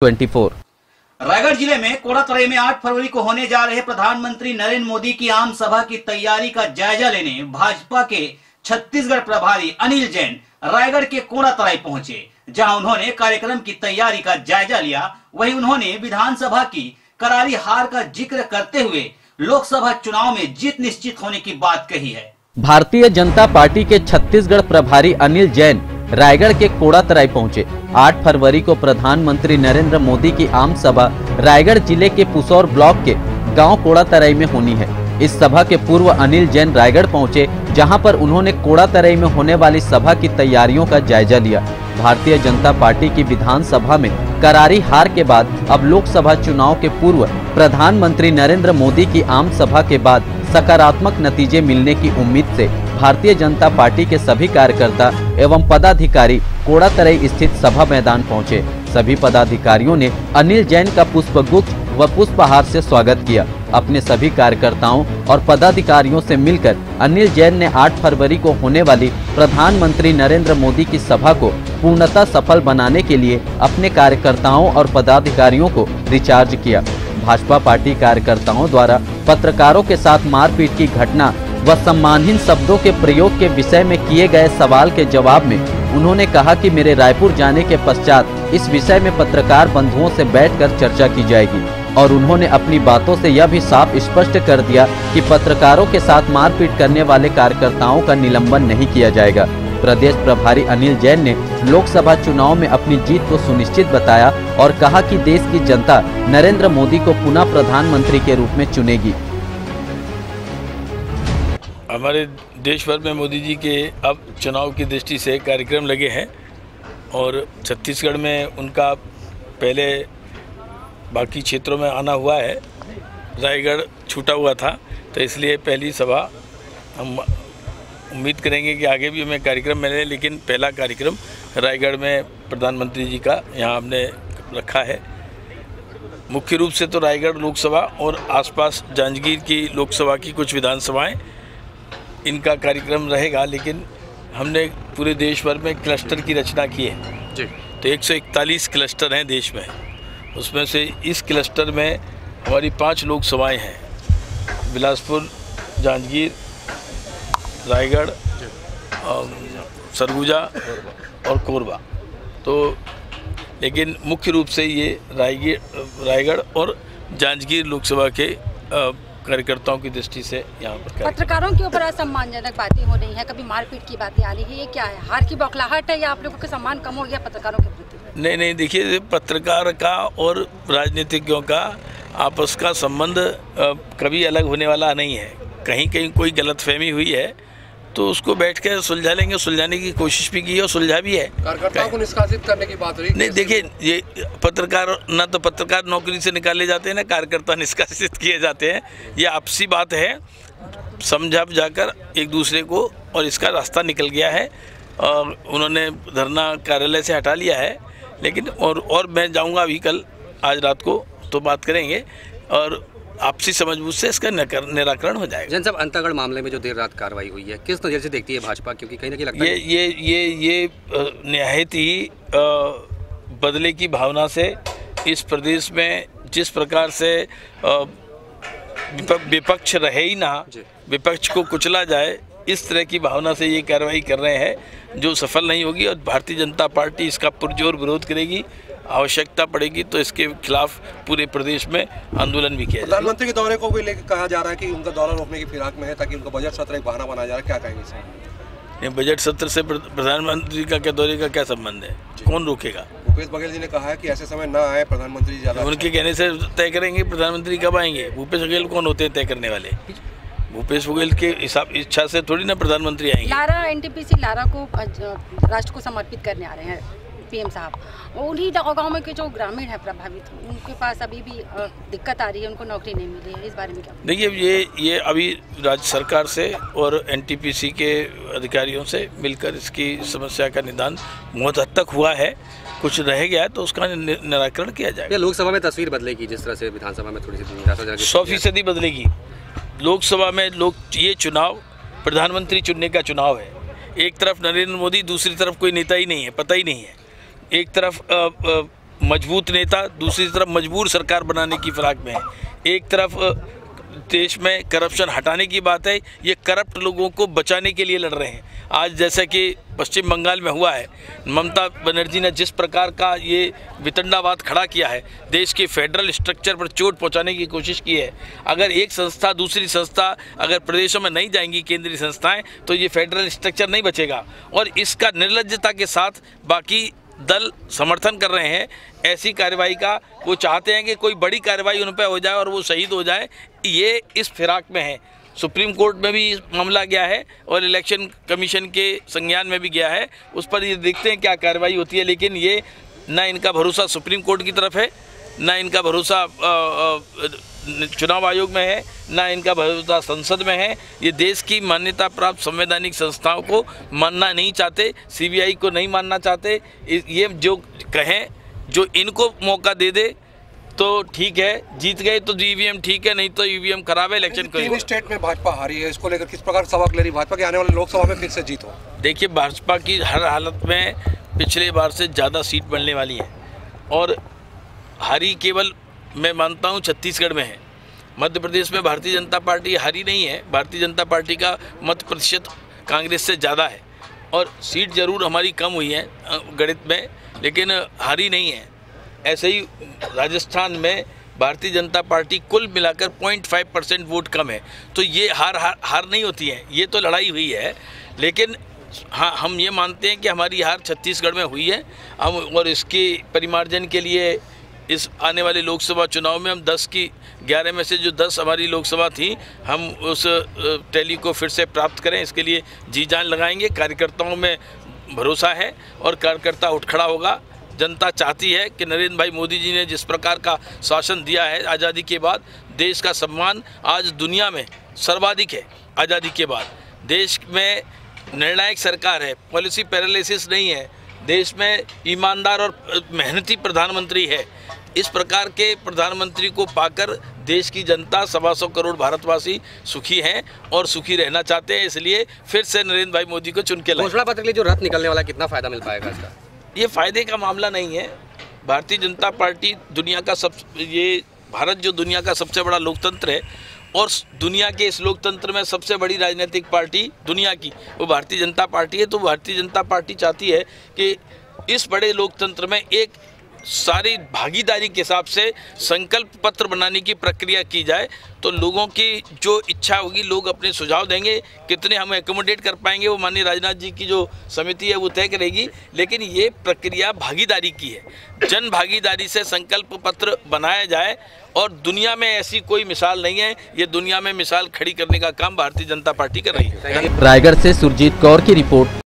24। रायगढ़ जिले में कोड़ातराई में 8 फरवरी को होने जा रहे प्रधानमंत्री नरेंद्र मोदी की आम सभा की तैयारी का जायजा लेने भाजपा के छत्तीसगढ़ प्रभारी अनिल जैन रायगढ़ के कोड़ातराई पहुंचे, जहां उन्होंने कार्यक्रम की तैयारी का जायजा लिया। वहीं उन्होंने विधानसभा की करारी हार का जिक्र करते हुए लोकसभा चुनाव में जीत निश्चित होने की बात कही है। भारतीय जनता पार्टी के छत्तीसगढ़ प्रभारी अनिल जैन रायगढ़ के कोड़ातराई पहुंचे। 8 फरवरी को प्रधानमंत्री नरेंद्र मोदी की आम सभा रायगढ़ जिले के पुसौर ब्लॉक के गांव कोड़ातराई में होनी है। इस सभा के पूर्व अनिल जैन रायगढ़ पहुंचे, जहां पर उन्होंने कोड़ातराई में होने वाली सभा की तैयारियों का जायजा लिया। भारतीय जनता पार्टी की विधानसभा में करारी हार के बाद अब लोकसभा चुनाव के पूर्व प्रधानमंत्री नरेंद्र मोदी की आम सभा के बाद सकारात्मक नतीजे मिलने की उम्मीद से भारतीय जनता पार्टी के सभी कार्यकर्ता एवं पदाधिकारी कोड़ातराई स्थित सभा मैदान पहुंचे। सभी पदाधिकारियों ने अनिल जैन का पुष्पगुच्छ व पुष्पहार से स्वागत किया। अपने सभी कार्यकर्ताओं और पदाधिकारियों से मिलकर अनिल जैन ने 8 फरवरी को होने वाली प्रधानमंत्री नरेंद्र मोदी की सभा को पूर्णतः सफल बनाने के लिए अपने कार्यकर्ताओं और पदाधिकारियों को रिचार्ज किया। भाजपा पार्टी कार्यकर्ताओं द्वारा पत्रकारों के साथ मारपीट की घटना व सम्मानहीन शब्दों के प्रयोग के विषय में किए गए सवाल के जवाब में उन्होंने कहा कि मेरे रायपुर जाने के पश्चात इस विषय में पत्रकार बंधुओं से बैठकर चर्चा की जाएगी। और उन्होंने अपनी बातों से यह भी साफ स्पष्ट कर दिया कि पत्रकारों के साथ मारपीट करने वाले कार्यकर्ताओं का निलंबन नहीं किया जाएगा। प्रदेश प्रभारी अनिल जैन ने लोकसभा चुनाव में अपनी जीत को सुनिश्चित बताया और कहा कि देश की जनता नरेंद्र मोदी को पुनः प्रधानमंत्री के रूप में चुनेगी। हमारे देश भर में मोदी जी के अब चुनाव की दृष्टि से कार्यक्रम लगे हैं और छत्तीसगढ़ में उनका पहले बाकी क्षेत्रों में आना हुआ है। रायगढ़ छूटा हुआ था, तो इसलिए पहली सभा हम उम्मीद करेंगे कि आगे भी हमें कार्यक्रम मिले, लेकिन पहला कार्यक्रम रायगढ़ में प्रधानमंत्री जी का यहाँ हमने रखा है। मुख्य रूप से तो रायगढ़ लोकसभा और आसपास जांजगीर की लोकसभा की कुछ विधानसभाएं इनका कार्यक्रम रहेगा, लेकिन हमने पूरे देश भर में क्लस्टर की रचना की है जी। तो 141 क्लस्टर हैं देश में, उसमें से इस क्लस्टर में हमारी 5 लोकसभाएं हैं, बिलासपुर, जांजगीर, रायगढ़, सरगुजा और कोरबा। तो लेकिन मुख्य रूप से ये रायगढ़ और जांजगीर लोकसभा के कार्यकर्ताओं की दृष्टि से यहाँ पर पत्रकारों के ऊपर असम्मानजनक बातें हो रही हैं, कभी मारपीट की बातें आ रही है, ये क्या है? हार की बौखलाहट है या आप लोगों का सम्मान कम हो गया पत्रकारों के प्रति? नहीं, देखिए, पत्रकार का और राजनीतिज्ञों का आपस का संबंध कभी अलग होने वाला नहीं है। कहीं कोई गलतफहमी हुई है तो उसको बैठ के सुलझा लेंगे, सुलझाने की कोशिश भी की है और सुलझा भी है। कार्यकर्ताओं को निष्कासित करने की बात रही नहीं, देखिए, ये पत्रकार ना तो पत्रकार नौकरी से निकाले जाते हैं ना कार्यकर्ता निष्कासित किए जाते हैं। ये आपसी बात है, समझा जाकर एक दूसरे को, और इसका रास्ता निकल गया है और उन्होंने धरना कार्यालय से हटा लिया है। लेकिन और मैं जाऊँगा अभी कल, आज रात को, तो बात करेंगे और आपसी समझबूझ से इसका निराकरण हो जाएगा। जन साहब, अंतागढ़ मामले में जो देर रात कार्रवाई हुई है, किस नज़र से देखती है भाजपा? क्योंकि कहीं ना कहीं लगता है ये निहायत ही बदले की भावना से इस प्रदेश में जिस प्रकार से विपक्ष रहे ही ना, विपक्ष को कुचला जाए, इस तरह की भावना से ये कार्रवाई कर रहे हैं, जो सफल नहीं होगी। और भारतीय जनता पार्टी इसका पुरजोर विरोध करेगी। आवश्यकता पड़ेगी तो इसके खिलाफ पूरे प्रदेश में आंदोलन भी किया जाएगा। प्रधानमंत्री के दौरे को भी लेकर कहा जा रहा है कि उनका दौरा रोकने की फिराक में है, ताकि उनका बजट सत्र एक बहाना बनाया जा रहा है, क्या कहेंगे सर? ये बजट सत्र से प्रधानमंत्री का क्या दौरे का क्या संबंध है? कौन रोकेगा? भूपेश बघेल जी ने कहा है कि ऐसे समय ना आए प्रधानमंत्री जी, ज्यादा उनके कहने से तय करेंगे प्रधानमंत्री कब आएंगे। भूपेश बघेल कौन होते हैं तय करने वाले? भूपेश बघेल के हिसाब इच्छा से थोड़ी ना प्रधानमंत्री आएंगे। लारा एनटीपीसी लारा को राष्ट्र को समर्पित करने आ रहे हैं पीएम साहब। उन्हीं गाँव में के जो ग्रामीण है प्रभावित, उनके पास अभी भी दिक्कत आ रही है, उनको नौकरी नहीं मिली है, इस बारे में क्या? देखिए, ये अभी राज्य सरकार से और एनटीपीसी के अधिकारियों से मिलकर इसकी समस्या का निदान बहुत हद तक हुआ है। कुछ रह गया है तो उसका निराकरण किया जाएगा। लोकसभा में तस्वीर बदलेगी जिस तरह से विधानसभा में थोड़ी सी 100% बदलेगी। लोकसभा में ये चुनाव प्रधानमंत्री चुनने का चुनाव है। एक तरफ नरेंद्र मोदी, दूसरी तरफ कोई नेता ही नहीं है, पता ही नहीं है। एक तरफ मजबूत नेता, दूसरी तरफ मजबूर सरकार बनाने की फिराक में है। एक तरफ देश में करप्शन हटाने की बात है, ये करप्ट लोगों को बचाने के लिए लड़ रहे हैं। आज जैसा कि पश्चिम बंगाल में हुआ है, ममता बनर्जी ने जिस प्रकार का ये वितंडावाद खड़ा किया है, देश के फेडरल स्ट्रक्चर पर चोट पहुंचाने की कोशिश की है। अगर एक संस्था दूसरी संस्था अगर प्रदेशों में नहीं जाएंगी, केंद्रीय संस्थाएं, तो ये फेडरल स्ट्रक्चर नहीं बचेगा। और इसका निर्लज्जता के साथ बाकी दल समर्थन कर रहे हैं ऐसी कार्रवाई का। वो चाहते हैं कि कोई बड़ी कार्रवाई उन पर हो जाए और वो शहीद हो जाए, ये इस फिराक में है। सुप्रीम कोर्ट में भी मामला गया है और इलेक्शन कमीशन के संज्ञान में भी गया है, उस पर ये देखते हैं क्या कार्रवाई होती है। लेकिन ये ना इनका भरोसा सुप्रीम कोर्ट की तरफ है, ना इनका भरोसा चुनाव आयोग में है, ना इनका भरोसा संसद में है। ये देश की मान्यता प्राप्त संवैधानिक संस्थाओं को मानना नहीं चाहते, सीबीआई को नहीं मानना चाहते। ये जो कहें, जो इनको मौका दे दे तो ठीक है, जीत गए तो ईवीएम ठीक है, नहीं तो ईवीएम खराब है, इलेक्शन करेंगे। 3 स्टेट में भाजपा हारी है, इसको लेकर किस प्रकार सबक ले रही भाजपा के आने वाले लोकसभा में फिर से जीत हो? देखिए, भाजपा की हर हालत में पिछले बार से ज़्यादा सीट बनने वाली है और हारी केवल मैं मानता हूँ छत्तीसगढ़ में है। मध्य प्रदेश में भारतीय जनता पार्टी हारी नहीं है। भारतीय जनता पार्टी का मत प्रतिशत कांग्रेस से ज़्यादा है और सीट ज़रूर हमारी कम हुई है गणित में, लेकिन हारी नहीं है। ऐसे ही राजस्थान में भारतीय जनता पार्टी कुल मिलाकर 0.5% वोट कम है। तो ये हार नहीं होती है, ये तो लड़ाई हुई है। लेकिन हाँ, हम ये मानते हैं कि हमारी हार छत्तीसगढ़ में हुई है। हम और इसके परिमार्जन के लिए इस आने वाले लोकसभा चुनाव में हम 10 की 11 में से जो 10 हमारी लोकसभा थी, हम उस टैली को फिर से प्राप्त करें, इसके लिए जी जान लगाएंगे। कार्यकर्ताओं में भरोसा है और कार्यकर्ता उठ खड़ा होगा। जनता चाहती है कि नरेंद्र भाई मोदी जी ने जिस प्रकार का शासन दिया है आज़ादी के बाद, देश का सम्मान आज दुनिया में सर्वाधिक है। आज़ादी के बाद देश में निर्णायक सरकार है, पॉलिसी पैरालिसिस नहीं है, देश में ईमानदार और मेहनती प्रधानमंत्री है। इस प्रकार के प्रधानमंत्री को पाकर देश की जनता 125 करोड़ भारतवासी सुखी हैं और सुखी रहना चाहते हैं। इसलिए फिर से नरेंद्र भाई मोदी को चुन के लाए। घोषणा पत्र के लिए जो रथ निकलने वाला, कितना फायदा मिल पाएगा इसका? ये फायदे का मामला नहीं है। भारतीय जनता पार्टी दुनिया का भारत जो दुनिया का सबसे बड़ा लोकतंत्र है और दुनिया के इस लोकतंत्र में सबसे बड़ी राजनीतिक पार्टी दुनिया की वो भारतीय जनता पार्टी है। तो भारतीय जनता पार्टी चाहती है कि इस बड़े लोकतंत्र में एक सारी भागीदारी के हिसाब से संकल्प पत्र बनाने की प्रक्रिया की जाए। तो लोगों की जो इच्छा होगी, लोग अपने सुझाव देंगे, कितने हम एकोमोडेट कर पाएंगे वो माननीय राजनाथ जी की जो समिति है वो तय करेगी। लेकिन ये प्रक्रिया भागीदारी की है, जन भागीदारी से संकल्प पत्र बनाया जाए। और दुनिया में ऐसी कोई मिसाल नहीं है, ये दुनिया में मिसाल खड़ी करने का काम भारतीय जनता पार्टी कर रही है। रायगढ़ से सुरजीत कौर की रिपोर्ट।